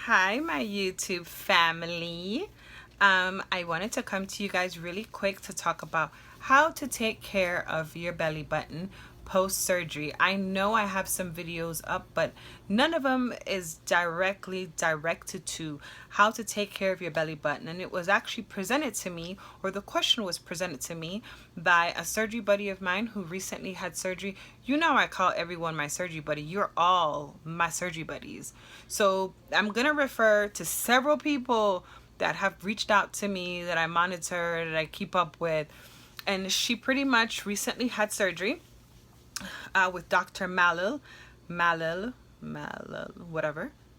Hi, my YouTube family. I wanted to come to you guys really quick to talk about how to take care of your belly button post surgery. I know I have some videos up, but none of them is directly directed to how to take care of your belly button. And it was actually presented to me, or the question was presented to me by a surgery buddy of mine who recently had surgery. You know, I call everyone my surgery buddy. You're all my surgery buddies. So I'm going to refer to several people that have reached out to me that I monitor, that I keep up with. And she pretty much recently had surgery with Dr. Malil, whatever,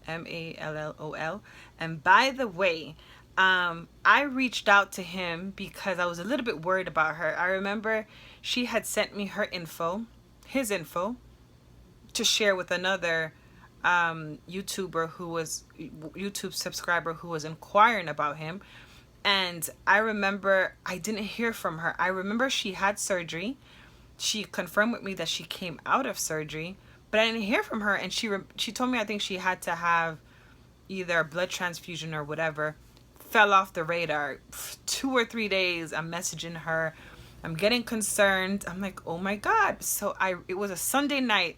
Mallol. And by the way, I reached out to him because I was a little bit worried about her. I remember she had sent me her info, his info, to share with another YouTube subscriber who was inquiring about him. And I remember I didn't hear from her. I remember she had surgery. She confirmed with me that she came out of surgery, but I didn't hear from her. And she told me I think she had to have either a blood transfusion or whatever. Fell off the radar. 2 or 3 days I'm messaging her. I'm getting concerned. I'm like, oh my God. So it was a Sunday night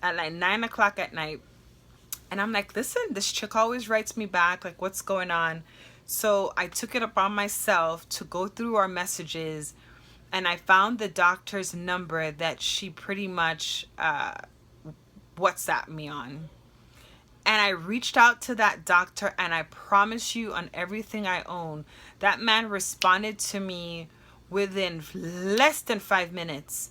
at like 9 o'clock at night. And I'm like, listen, this chick always writes me back, like, what's going on? So I took it upon myself to go through our messages, and I found the doctor's number that she pretty much WhatsApped me on. And I reached out to that doctor, and I promise you on everything I own, that man responded to me within less than 5 minutes.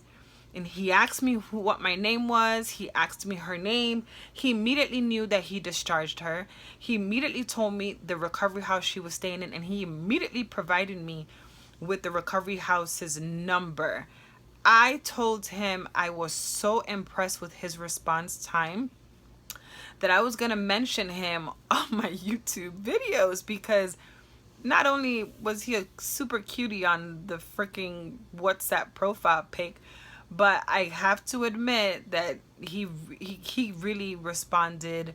And he asked me what my name was. He asked me her name. He immediately knew that he discharged her. He immediately told me the recovery house she was staying in, and he immediately provided me with the recovery house's number. I told him I was so impressed with his response time that I was going to mention him on my YouTube videos, because not only was he a super cutie on the freaking WhatsApp profile pic, but I have to admit that he really responded.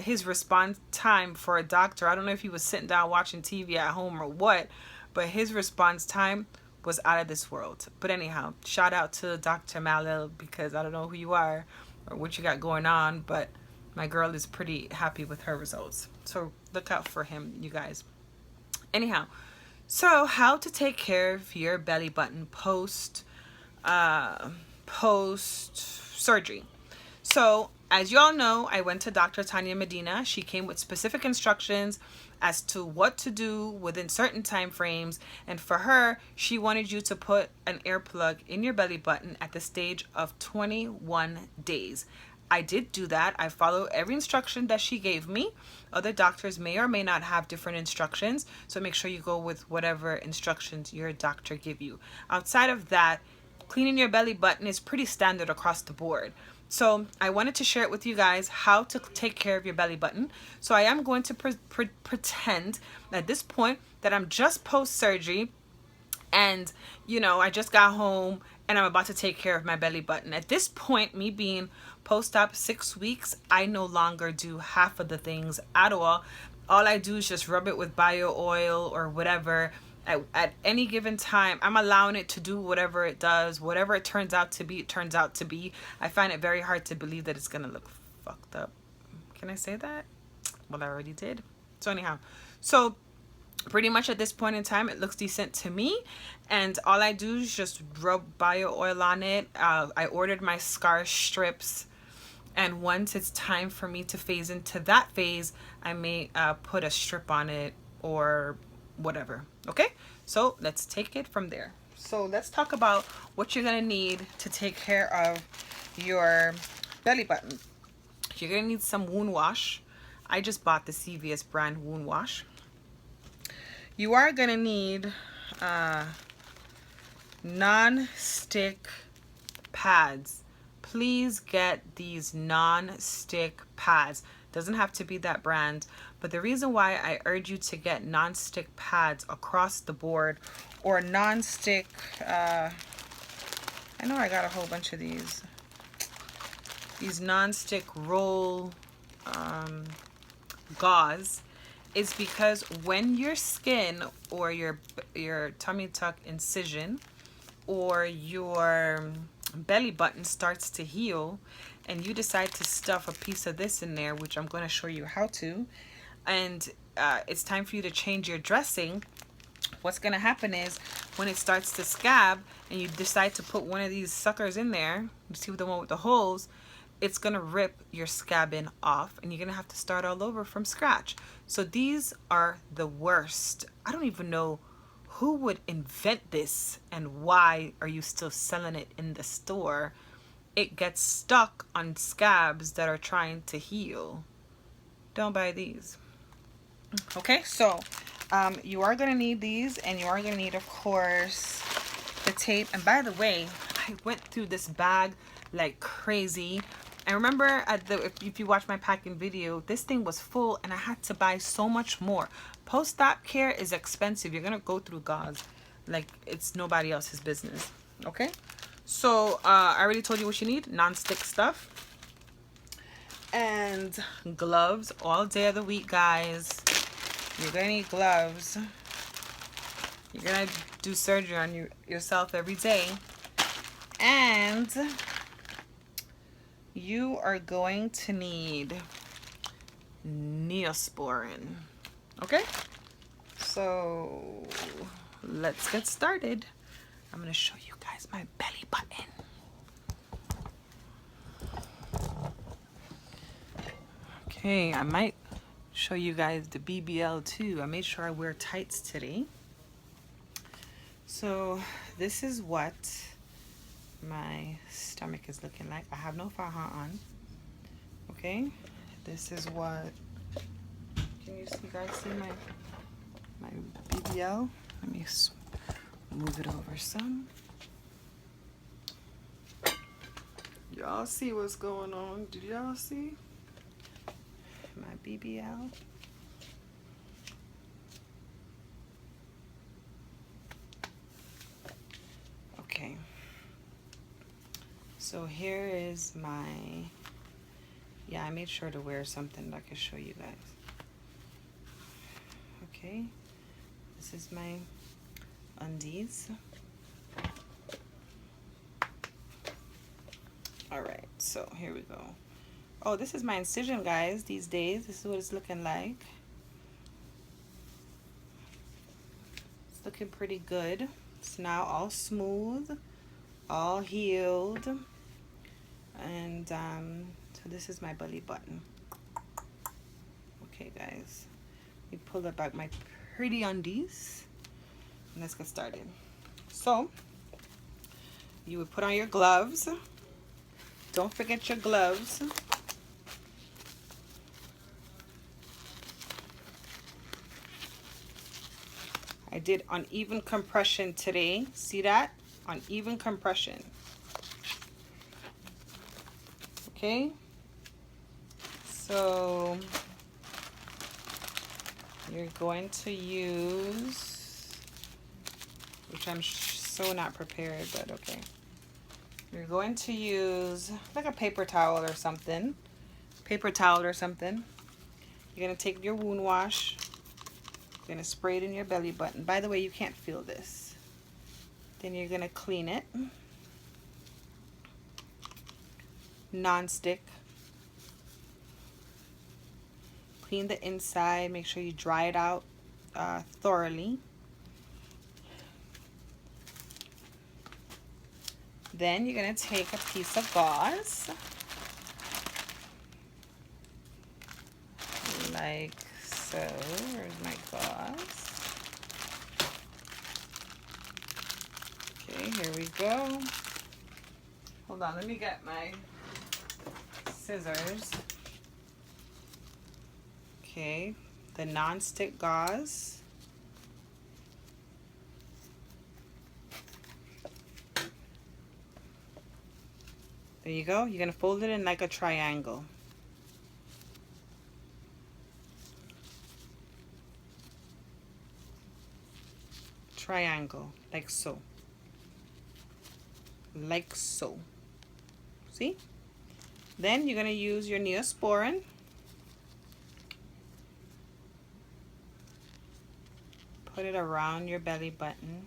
His response time for a doctor, I don't know if he was sitting down watching TV at home or what, but his response time was out of this world. But anyhow, shout out to Dr. Malil, because I don't know who you are or what you got going on, but my girl is pretty happy with her results. So look out for him, you guys. Anyhow, so how to take care of your belly button post surgery. So as you all know, I went to Dr. Tanya Medina. She came with specific instructions as to what to do within certain time frames. And for her, she wanted you to put an earplug in your belly button at the stage of 21 days. I did do that. I follow every instruction that she gave me. Other doctors may or may not have different instructions, so make sure you go with whatever instructions your doctor give you. Outside of that, cleaning your belly button is pretty standard across the board. So I wanted to share it with you guys how to take care of your belly button. So I am going to pretend at this point that I'm just post-surgery, and I just got home and I'm about to take care of my belly button. At this point, me being post-op 6 weeks, I no longer do half of the things at all. All I do is just rub it with bio oil or whatever. At any given time, I'm allowing it to do whatever it does. Whatever it turns out to be, it turns out to be. I find it very hard to believe that it's gonna look fucked up. Can I say that? Well, I already did. So anyhow, so pretty much at this point in time, it looks decent to me, and all I do is just rub bio oil on it. I ordered my scar strips, and once it's time for me to phase into that phase, I may put a strip on it or whatever. Okay, so let's take it from there. So let's talk about what you're gonna need to take care of your belly button. You're gonna need some wound wash. I just bought the CVS brand wound wash. You are gonna need non-stick pads. Please get these non-stick pads. Doesn't have to be that brand, but the reason why I urge you to get non-stick pads across the board, or non-stick, I know I got a whole bunch of these non-stick roll gauze is because when your skin or your tummy tuck incision or your belly button starts to heal and you decide to stuff a piece of this in there, which I'm going to show you how to, and it's time for you to change your dressing, what's going to happen is when it starts to scab and you decide to put one of these suckers in there, you see the one with the holes, it's going to rip your scabbing off and you're going to have to start all over from scratch. So these are the worst. I don't even know who would invent this and why are you still selling it in the store. It gets stuck on scabs that are trying to heal. Don't buy these. Okay, so you are going to need these, and you are going to need, of course, the tape. And by the way, I went through this bag like crazy. I remember if you watch my packing video, this thing was full and I had to buy so much more. Post-op care is expensive. You're going to go through gauze like it's nobody else's business. Okay, so I already told you what you need. Non-stick stuff and gloves all day of the week, guys. You're gonna need gloves. You're gonna do surgery on yourself every day, and you are going to need Neosporin. Okay, so let's get started. I'm gonna show you guys my belly button. Okay, I might show you guys the BBL too. I made sure I wear tights today. So this is what my stomach is looking like. I have no faja on. Okay, this is what, can you guys see my BBL? Let me move it over some. Y'all see what's going on? Did y'all see my BBL? Okay, so here is my, I made sure to wear something that I can show you guys. Okay, this is my undies. All right, so here we go. Oh, this is my incision, guys, these days. This is what it's looking like. It's looking pretty good. It's now all smooth, all healed. And so this is my belly button. Okay, guys. Let me pull up my pretty undies. And let's get started. So, you would put on your gloves. Don't forget your gloves. I did uneven compression today. See that? Uneven compression. Okay. So you're going to use, which I'm so not prepared, but okay. You're going to use like a paper towel or something. Paper towel or something. You're going to take your wound wash. You're going to spray it in your belly button. By the way, you can't feel this. Then you're going to clean it. Non-stick. Clean the inside. Make sure you dry it out thoroughly. Then you're going to take a piece of gauze. Like so. Where's my gauze? Okay, here we go. Hold on, let me get my scissors. Okay, the non-stick gauze. There you go. You're going to fold it in like a triangle. Triangle, like so. Like so. See? Then you're going to use your Neosporin. put it around your belly button.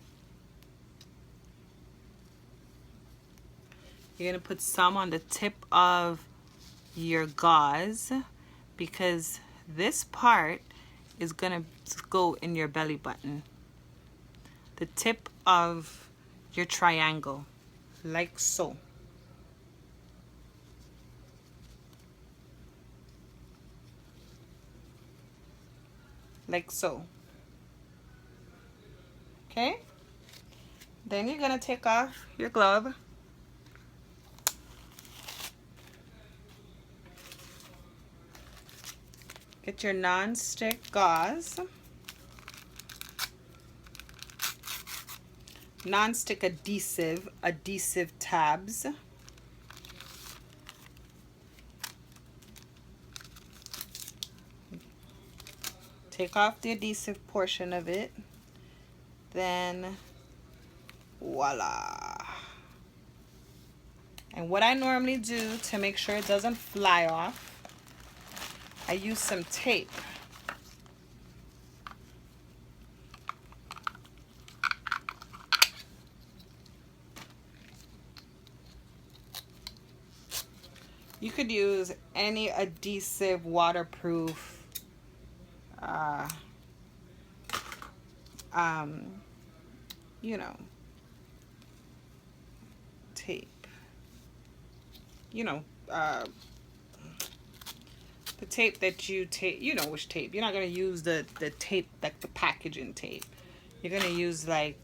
You're going to put some on the tip of your gauze, because this part is going to go in your belly button. The tip of your triangle, like so. Like so. Okay? Then you're going to take off your glove. Get your non-stick gauze. Non-stick adhesive tabs. Take off the adhesive portion of it. Then voila. And what I normally do to make sure it doesn't fly off, I use some tape. You could use any adhesive, waterproof, you know, tape. You know, the tape that you tape, you know which tape. You're not going to use the tape, like the packaging tape. You're going to use like,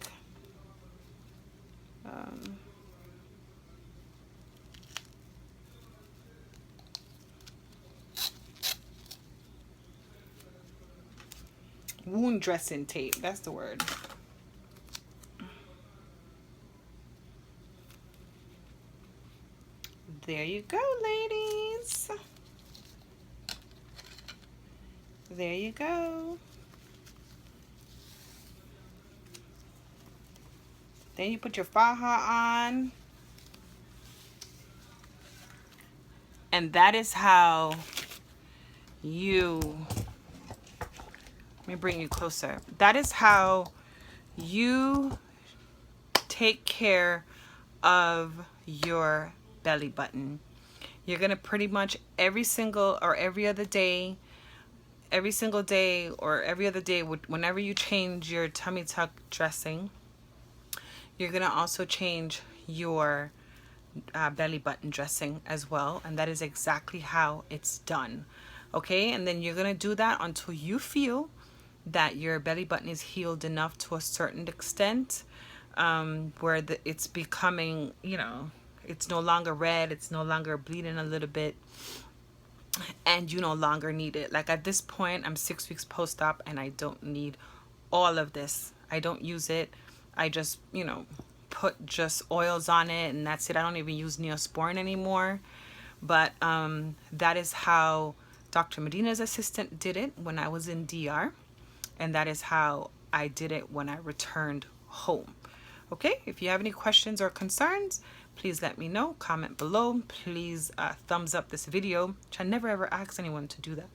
wound dressing tape. That's the word. There you go, ladies. There you go. Then you put your faja on. And that is how you, let me bring you closer. That is how you take care of your belly button. You're gonna pretty much every single or every other day, every single day or every other day, whenever you change your tummy tuck dressing, you're gonna also change your belly button dressing as well, and that is exactly how it's done. Okay, and then you're gonna do that until you feel that your belly button is healed enough to a certain extent, where it's becoming, you know, it's no longer red, it's no longer bleeding a little bit, and you no longer need it. Like at this point, I'm 6 weeks post-op and I don't need all of this. I don't use it. I just, you know, put just oils on it and that's it. I don't even use Neosporin anymore. But that is how Dr. Medina's assistant did it when I was in DR. And that is how I did it when I returned home. Okay, if you have any questions or concerns, please let me know. Comment below. Please thumbs up this video, which I never ever ask anyone to do that.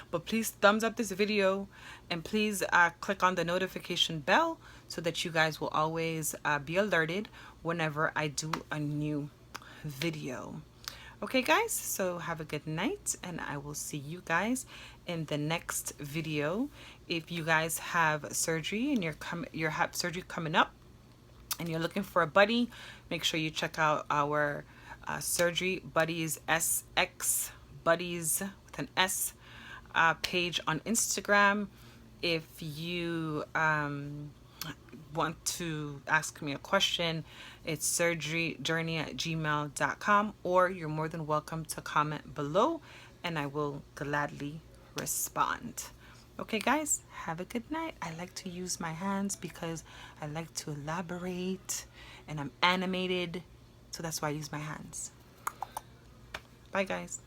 But please thumbs up this video, and please click on the notification bell so that you guys will always be alerted whenever I do a new video. Okay guys, so have a good night, and I will see you guys in the next video. If you guys have surgery and you have surgery coming up and you're looking for a buddy, make sure you check out our Surgery Buddies, SX Buddies with an S page on Instagram. If you want to ask me a question, it's surgeryjourney@gmail.com, or you're more than welcome to comment below and I will gladly respond. Okay guys, have a good night. I like to use my hands because I like to elaborate and I'm animated, so that's why I use my hands. Bye guys.